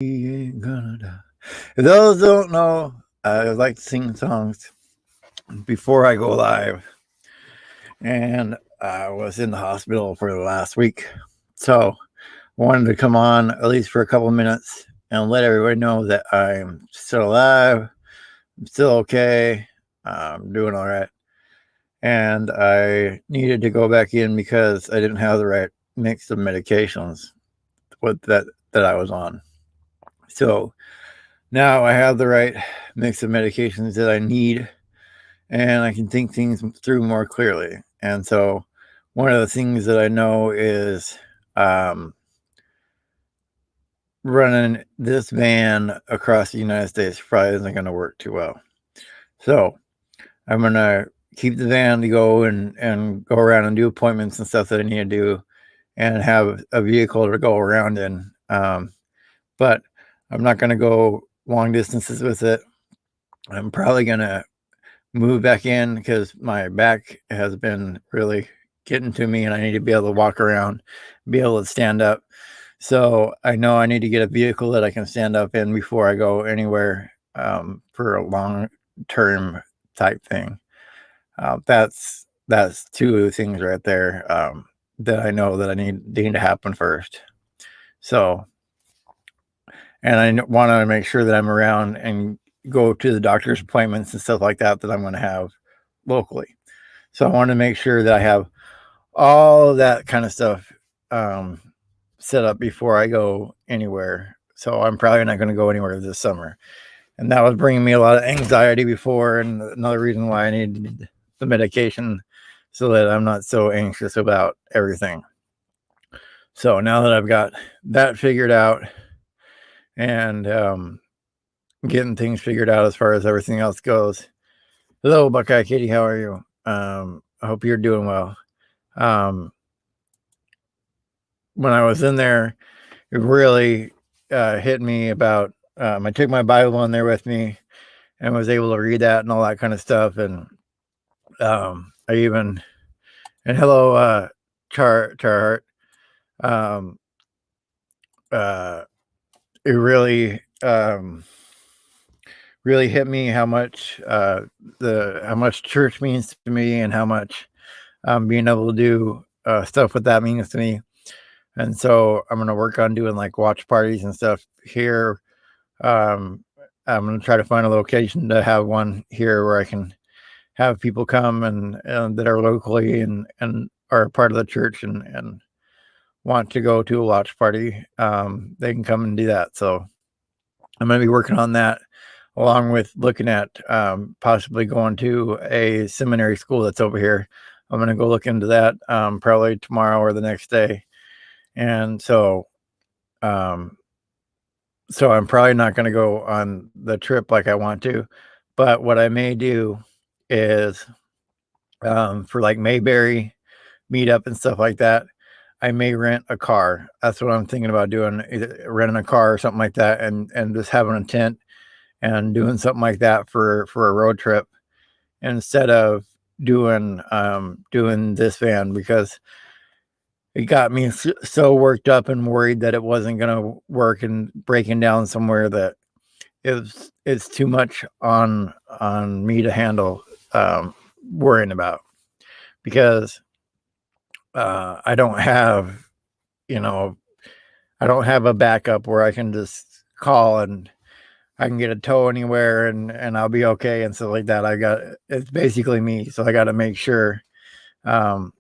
ain't gonna die. If those don't know, I like to sing songs before I go live. And I was in the hospital for the last week. So I wanted to come on at least for a couple of minutes and let everybody know that I'm still alive. I'm still okay. I'm doing all right. And I needed to go back in because I didn't have the right mix of medications with that I was on. So now I have the right mix of medications that I need, and I can think things through more clearly. And so one of the things that I know is running this van across the United States probably isn't going to work too well. So I'm going to keep the van to go and go around and do appointments and stuff that I need to do and have a vehicle to go around in. But I'm not going to go long distances with it. I'm probably going to move back in because my back has been really getting to me and I need to be able to walk around, be able to stand up. So I know I need to get a vehicle that I can stand up in before I go anywhere for a long term type thing. That's two things right there that I know that I need to happen first. So, and I want to make sure that I'm around and go to the doctor's appointments and stuff like that I'm going to have locally. So I want to make sure that I have all of that kind of stuff set up before I go anywhere. So I'm probably not going to go anywhere this summer. And that was bringing me a lot of anxiety before, and another reason why I needed the medication so that I'm not so anxious about everything. So now that I've got that figured out and getting things figured out as far as everything else goes. Hello, Buckeye Kitty. How are you? I hope you're doing well. When I was in there, it really hit me about. I took my Bible in there with me and was able to read that and all that kind of stuff. And I even and hello, Charhart. Um, it really really hit me how much how much church means to me and how much being able to do stuff with that means to me. And so I'm gonna work on doing like watch parties and stuff here. I'm gonna try to find a location to have one here where I can have people come and that are locally and are part of the church and want to go to a watch party. They can come and do that. So I'm gonna be working on that along with looking at possibly going to a seminary school that's over here. I'm gonna go look into that probably tomorrow or the next day. And so I'm probably not going to go on the trip like I want to, but what I may do is for like Mayberry meetup and stuff like that, I may rent a car. That's what I'm thinking about doing, either renting a car or something like that, and just having a tent and doing something like that for a road trip instead of doing doing this van, because it got me so worked up and worried that it wasn't going to work and breaking down somewhere that it's too much on me to handle worrying about, because I don't have, you know, I don't have a backup where I can just call and I can get a tow anywhere and I'll be okay and stuff like that. It's basically me, so I got to make sure. Um,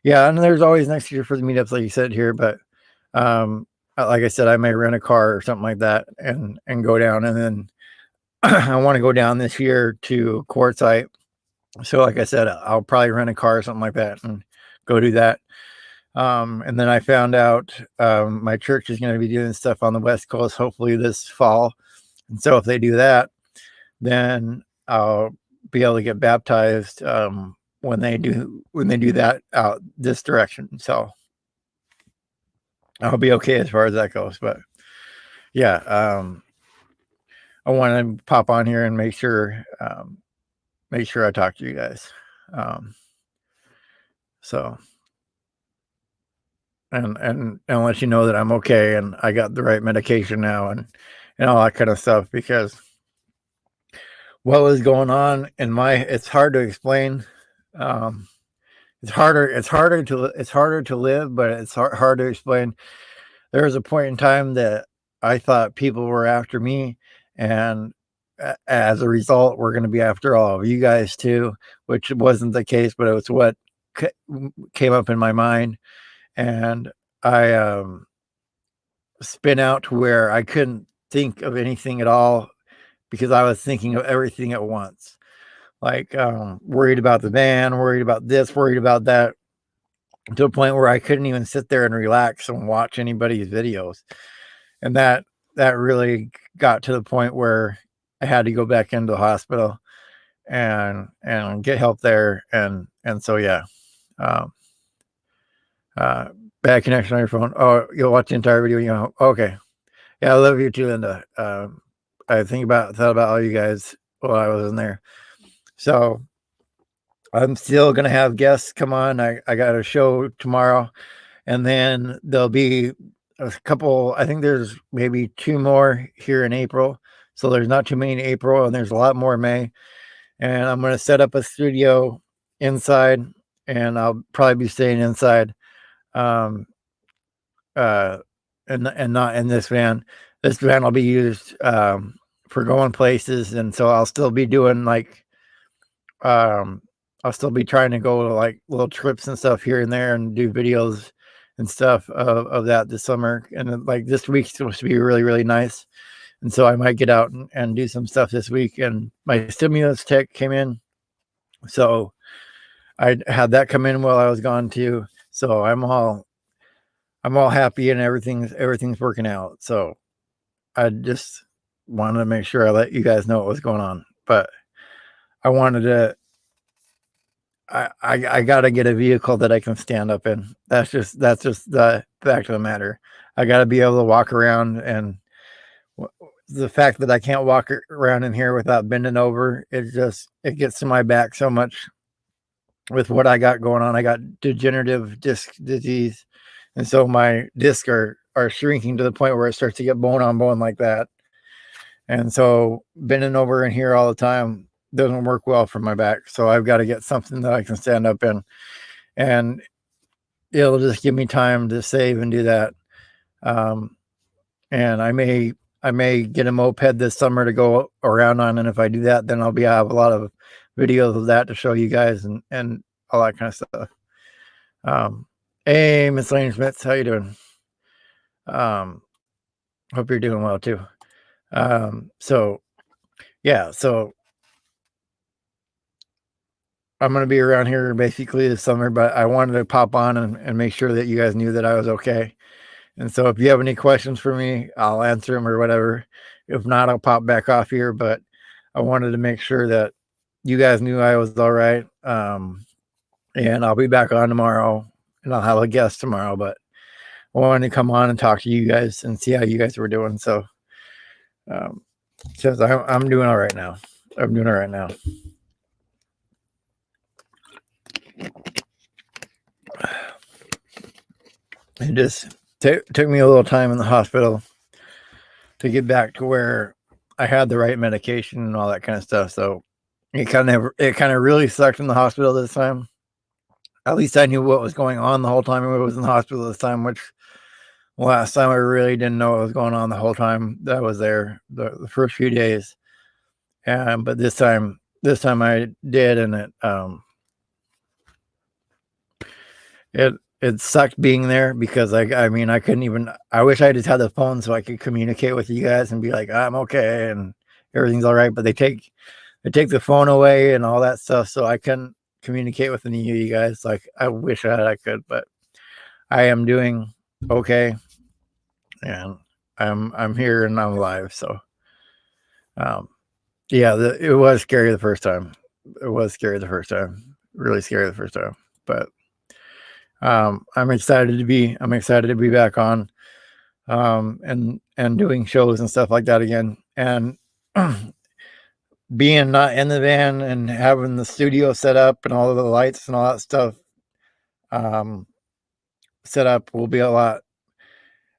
yeah, and there's always next year for the meetups, like you said here, but like I said, I may rent a car or something like that and go down, and then I want to go down this year to Quartzsite. So, like I said, I'll probably rent a car or something like that and go do that. And then I found out my church is going to be doing stuff on the West Coast, hopefully this fall. And so, if they do that, then I'll be able to get baptized when they do that out this direction. So I'll be okay as far as that goes. But yeah, I want to pop on here and make sure I talk to you guys. So and let you know that I'm okay and I got the right medication now and all that kind of stuff, because what was going on in my, it's hard to explain. Um, it's harder to live, but it's hard to explain. There was a point in time that I thought people were after me, and as a result, we're going to be after all of you guys too, which wasn't the case, but it was what came up in my mind, and I spin out to where I couldn't think of anything at all because I was thinking of everything at once. Like, worried about the van, worried about this, worried about that, to a point where I couldn't even sit there and relax and watch anybody's videos. And that really got to the point where I had to go back into the hospital and get help there. And so yeah. Um, uh, Bad connection on your phone. Oh, you'll watch the entire video. You know, okay. Yeah, I love you too, Linda. I thought about all you guys while I was in there. So I'm still gonna have guests come on. I got a show tomorrow, and then there'll be a couple. I think there's maybe 2 more here in April. So there's not too many in April, and there's a lot more in May. And I'm gonna set up a studio inside, and I'll probably be staying inside. Um, uh, and not in this van. This van will be used for going places, and so I'll still be doing like um I'll still be trying to go to like little trips and stuff here and there and do videos and stuff of that this summer. And then, like, this week's supposed to be really, really nice. And so I might get out and do some stuff this week. And my stimulus check came in. So I had that come in while I was gone too. So I'm all happy and everything's working out. So I just wanted to make sure I let you guys know what was going on. But I wanted to I gotta get a vehicle that I can stand up in. That's just the fact of the matter. I gotta be able to walk around, and the fact that I can't walk around in here without bending over, it gets to my back so much with what I got going on. I got degenerative disc disease, and so my discs are shrinking to the point where it starts to get bone on bone like that. And so bending over in here all the time doesn't work well for my back. So I've got to get something that I can stand up in, and it'll just give me time to save and do that. Um, and I may get a moped this summer to go around on, and if I do that, then I have a lot of videos of that to show you guys and all that kind of stuff. Hey, Miss Lane Smith, how you doing? Hope you're doing well too. So yeah, so I'm going to be around here basically this summer, but I wanted to pop on and make sure that you guys knew that I was okay. And so if you have any questions for me, I'll answer them or whatever. If not, I'll pop back off here, but I wanted to make sure that you guys knew I was all right. And I'll be back on tomorrow, and I'll have a guest tomorrow, but I wanted to come on and talk to you guys and see how you guys were doing. So, since I'm doing all right now. I'm doing all right now. It just took me a little time in the hospital to get back to where I had the right medication and all that kind of stuff. So it kind of really sucked in the hospital this time. At least I knew what was going on the whole time I was in the hospital this time, which last time I really didn't know what was going on the whole time that I was there, the first few days. But this time I did, and it sucked being there because I mean, I couldn't even, I wish I just had the phone so I could communicate with you guys and be like, I'm okay and everything's all right. But they take the phone away and all that stuff, so I couldn't communicate with any of you guys. Like, I wish I could, but I am doing okay, and I'm here and I'm alive. So, yeah, it was scary the first time. It was scary the first time. Really scary the first time, but I'm excited to be back on, and doing shows and stuff like that again, and being not in the van and having the studio set up and all of the lights and all that stuff, set up will be a lot.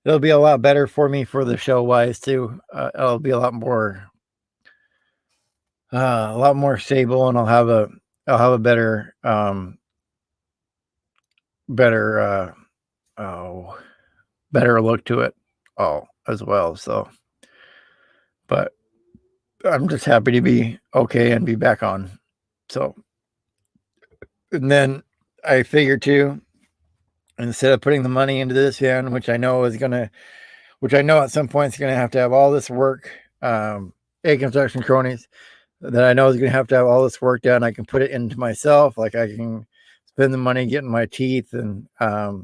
It'll be a lot better for me for the show wise too. It'll be a lot more stable, and I'll have a better, oh, better look to it all as well. So, but I'm just happy to be okay and be back on. So, and then I figure too, instead of putting the money into this van, which I know at some point is gonna have to have all this work, A Construction Cronies, that I know is gonna have to have all this work done. I can put it into myself, like I can spend the money getting my teeth and all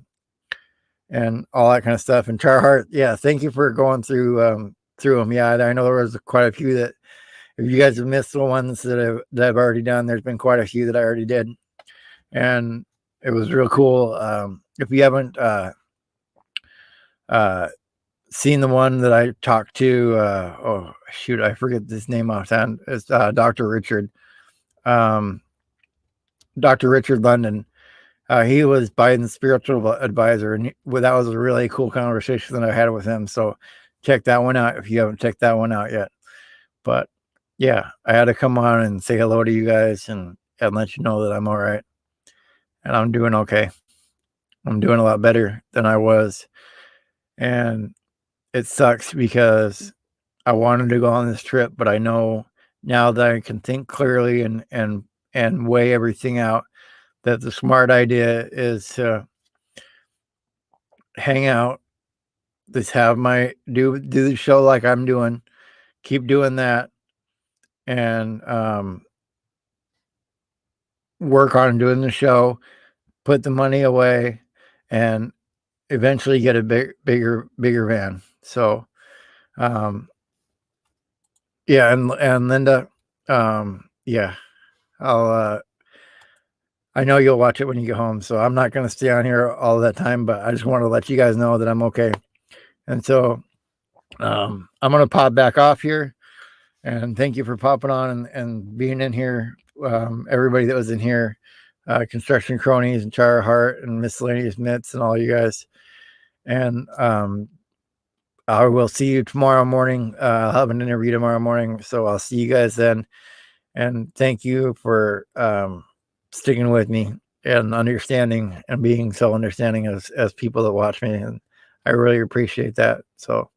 that kind of stuff. And Charhart, yeah, thank you for going through them. Yeah, I know there was quite a few that if you guys have missed the ones that I've already done, there's been quite a few that I already did, and it was real cool. If you haven't seen the one that I talked to, oh shoot, I forget this name offhand. It's Dr. Richard, Dr. Richard London. He was Biden's spiritual advisor, and that was a really cool conversation that I had with him. So check that one out if you haven't checked that one out yet. But yeah, I had to come on and say hello to you guys and let you know that I'm all right and I'm doing okay. I'm doing a lot better than I was, and it sucks because I wanted to go on this trip, but I know now that I can think clearly and weigh everything out, that the smart idea is to hang out, just have do the show like I'm doing, keep doing that, and work on doing the show, put the money away, and eventually get a bigger van. So yeah, and Linda, yeah, I know you'll watch it when you get home, so I'm not going to stay on here all that time, but I just want to let you guys know that I'm okay. And so I'm going to pop back off here, and thank you for popping on and being in here. Everybody that was in here, Construction Cronies and Char Hart and Miscellaneous Mitts and all you guys. And I will see you tomorrow morning. I'll have an interview tomorrow morning, so I'll see you guys then. And thank you for sticking with me and understanding and being so understanding as people that watch me, and I really appreciate that. So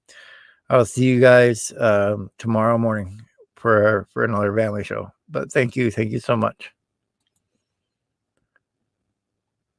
I'll see you guys tomorrow morning for another family show. But thank you so much.